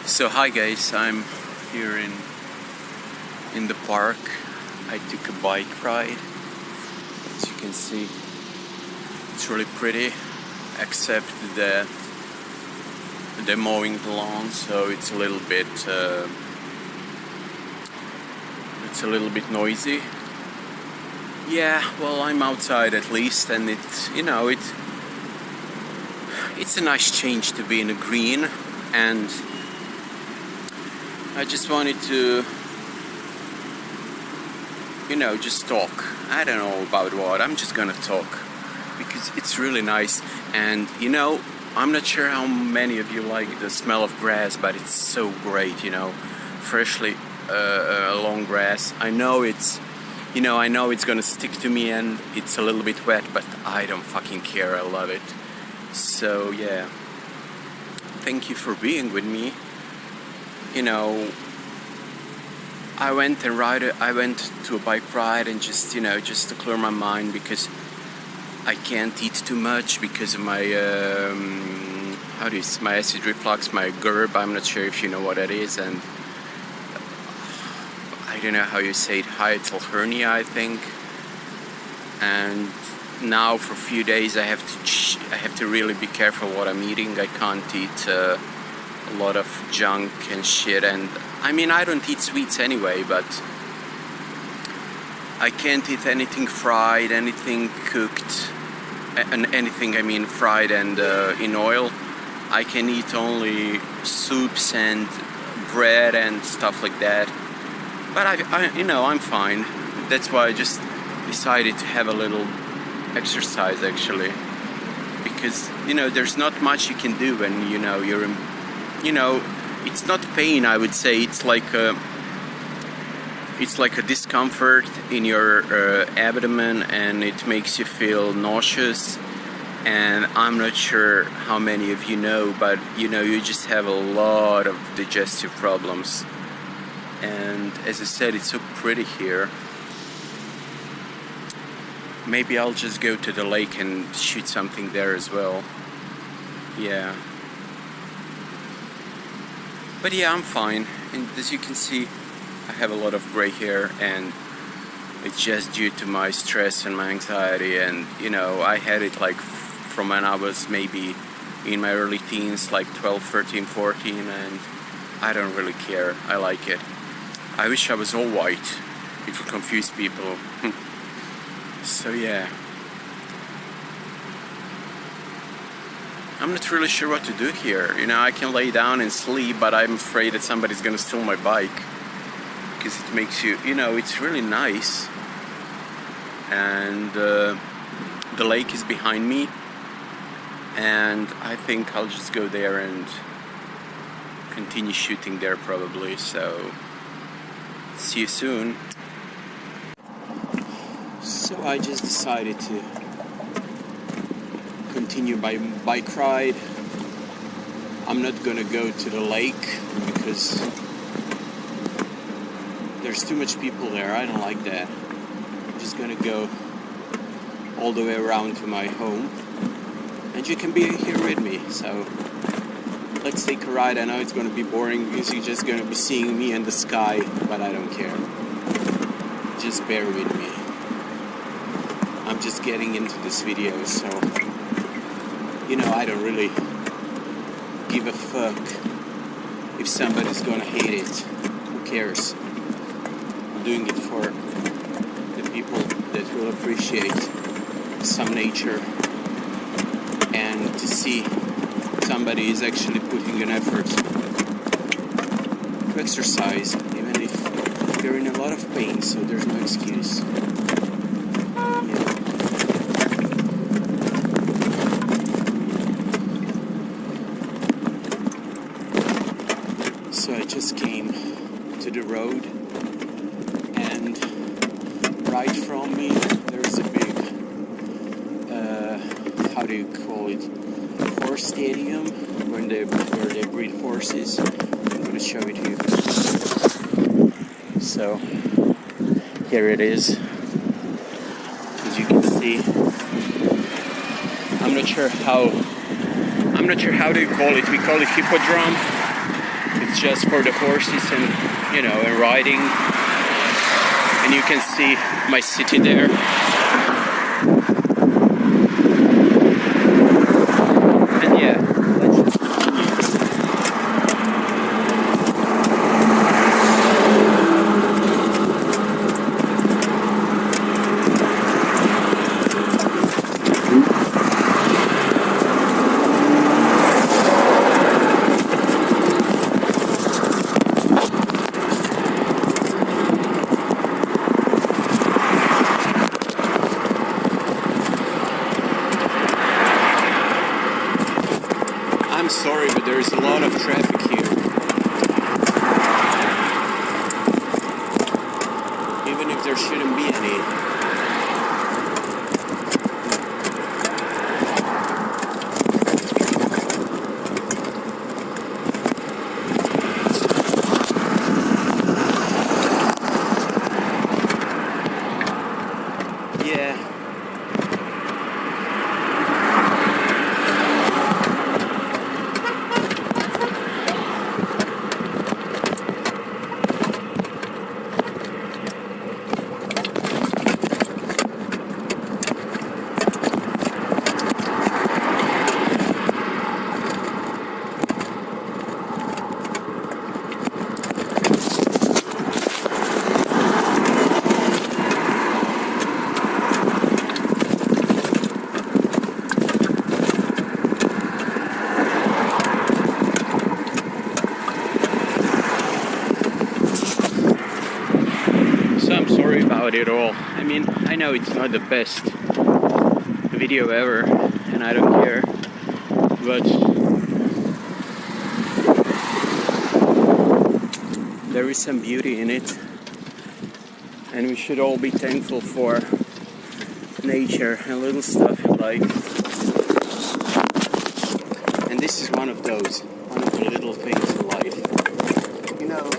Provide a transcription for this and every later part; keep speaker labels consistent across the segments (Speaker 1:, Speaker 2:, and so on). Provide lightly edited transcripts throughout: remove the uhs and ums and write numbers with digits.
Speaker 1: So hi guys, I'm here in the park. I took a bike ride. As you can see, it's really pretty, except the they're mowing the lawn, so it's a little bit noisy. Yeah, well, I'm outside at least, and it's a nice change to be in the green, and I just wanted to, just talk. I don't know about what. I'm just gonna talk because it's really nice. And I'm not sure how many of you like the smell of grass, but it's so great. Freshly long grass. I know it's gonna stick to me and it's a little bit wet, but I don't fucking care. I love it. So yeah, thank you for being with me. I went to a bike ride and just to clear my mind, because I can't eat too much because of my my acid reflux, my GERD. I'm not sure if you know what that is, and I don't know how you say it, hiatal hernia, I think. And now for a few days I have to really be careful what I'm eating. I can't eat a lot of junk and shit, and I mean, I don't eat sweets anyway, but I can't eat anything fried, anything cooked, and anything fried and in oil. I can eat only soups and bread and stuff like that. But I'm fine. That's why I just decided to have a little exercise, actually, because there's not much you can do when you're in, it's not pain, I would say. It's like a discomfort in your abdomen, and it makes you feel nauseous. And I'm not sure how many of you know, but you just have a lot of digestive problems. And as I said, it's so pretty here. Maybe I'll just go to the lake and shoot something there as well. Yeah. But yeah, I'm fine. And as you can see, I have a lot of gray hair, and it's just due to my stress and my anxiety. And I had it like from when I was maybe in my early teens, like 12, 13, 14, and I don't really care. I like it. I wish I was all white. It would confuse people. So yeah. I'm not really sure what to do here. I can lay down and sleep, but I'm afraid that somebody's gonna steal my bike, because it makes you, it's really nice. And the lake is behind me, and I think I'll just go there and continue shooting there probably. So see you soon. So I just decided to continue my bike ride. I'm not gonna go to the lake because there's too much people there. I don't like that. I'm just gonna go all the way around to my home, and you can be here with me. So let's take a ride. I know it's gonna be boring because you're just gonna be seeing me and the sky, but I don't care. Just bear with me. I'm just getting into this video, so I don't really give a fuck if somebody's gonna hate it. Who cares? I'm doing it for the people that will appreciate some nature, and to see somebody is actually putting an effort to exercise, even if they're in a lot of pain, so there's no excuse. So I just came to the road, and right from me there's a big, how do you call it, horse stadium where they breed horses. I'm going to show it to you. So here it is. As you can see, I'm not sure how do you call it. We call it hippodrome. It's just for the horses and, you know, and riding. And you can see my city there. And yeah, let's I'm sorry, but there's a lot of traffic here. Even if there shouldn't be any. Yeah. So I'm sorry about it all. I mean, I know it's not the best video ever, and I don't care, but there is some beauty in it, and we should all be thankful for nature and little stuff in life. And this is one of the little things in life. You know,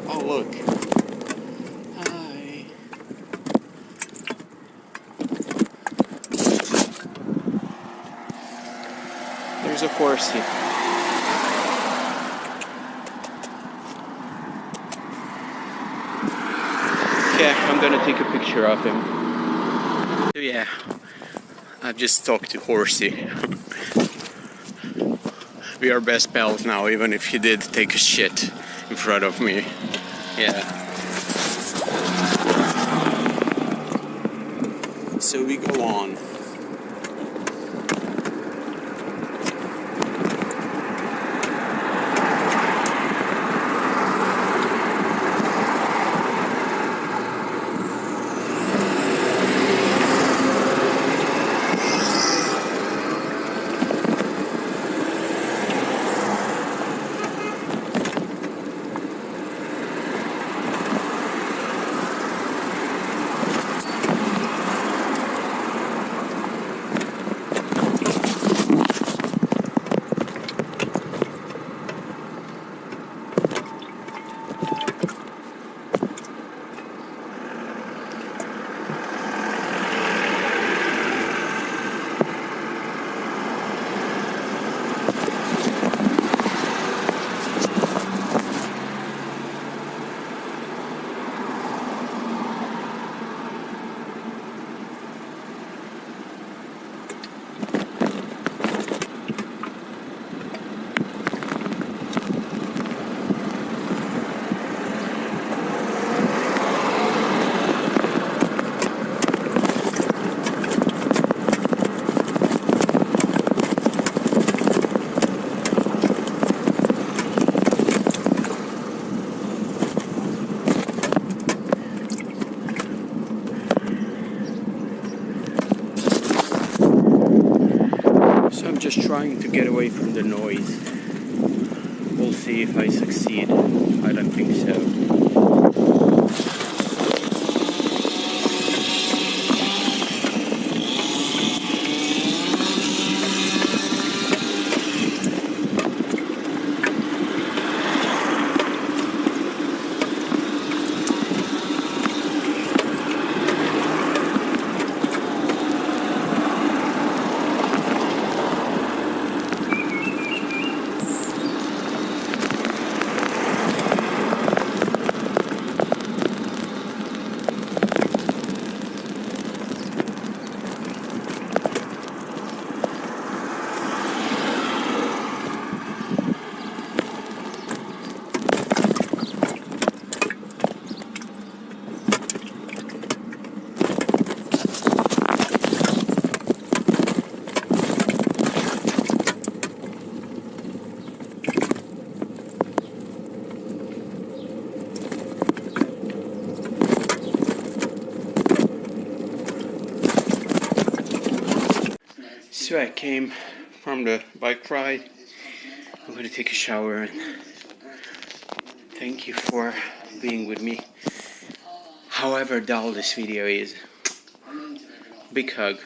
Speaker 1: oh look. Hi. There's a horsey. Okay, I'm gonna take a picture of him. So yeah, I've just talked to Horsey. We are best pals now, even if he did take a shit in front of me. Yeah. So we go on. I'm just trying to get away from the noise. We'll see if I succeed. I don't think so. So I came from the bike ride. I'm gonna take a shower and thank you for being with me. However dull this video is, big hug.